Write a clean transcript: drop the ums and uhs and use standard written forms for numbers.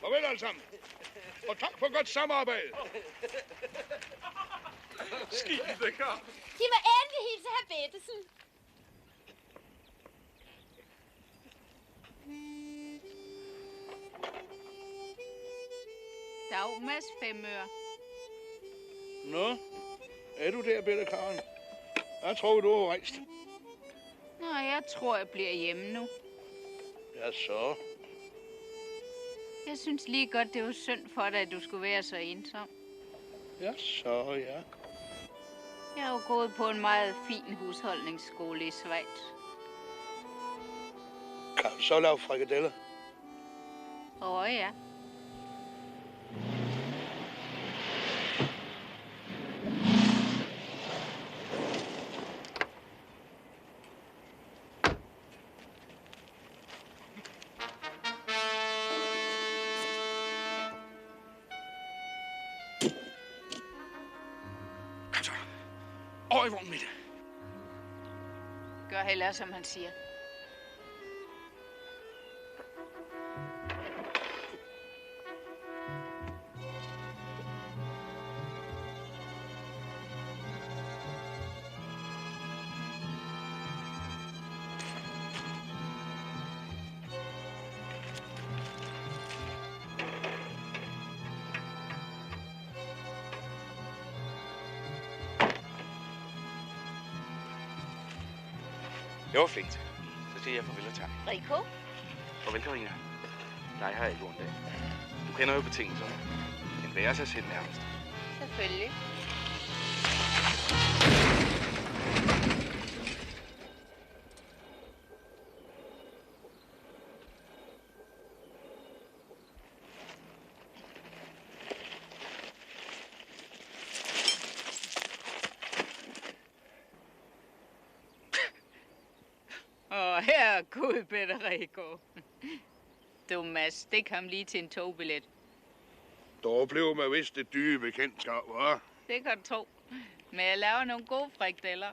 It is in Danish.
Farvel alle sammen. Og tak for godt samarbejde. Skide kar. De må endelig hilse herr Bettesen. Dag, Mads 5 øre. Nå, er du der, Bette Karen? Jeg tror, du har rejst. Nå, jeg tror, jeg bliver hjemme nu. Ja, så. Jeg synes lige godt, det var synd for dig, at du skulle være så ensom. Ja, så, ja. Jeg har jo gået på en meget fin husholdningsskole i Schweiz. Kan du så lave frikadeller? Ja. Kom så. Over i vognen med det. Gør hellere, som han siger. Det var fint. Så siger jeg farvel og tak. Rico? Farvel, Karina. Nej, jeg har ikke ondt af. Du kender jo betingelserne. Den værer sig selv nærmest. Selvfølgelig. Her Gud bedre, Rico. Du, Mads, stik ham lige til en togbillet. Der oplever man vist det dyre bekendtskab, hva'? Det kan du tro. Men jeg laver nogle gode frikadeller.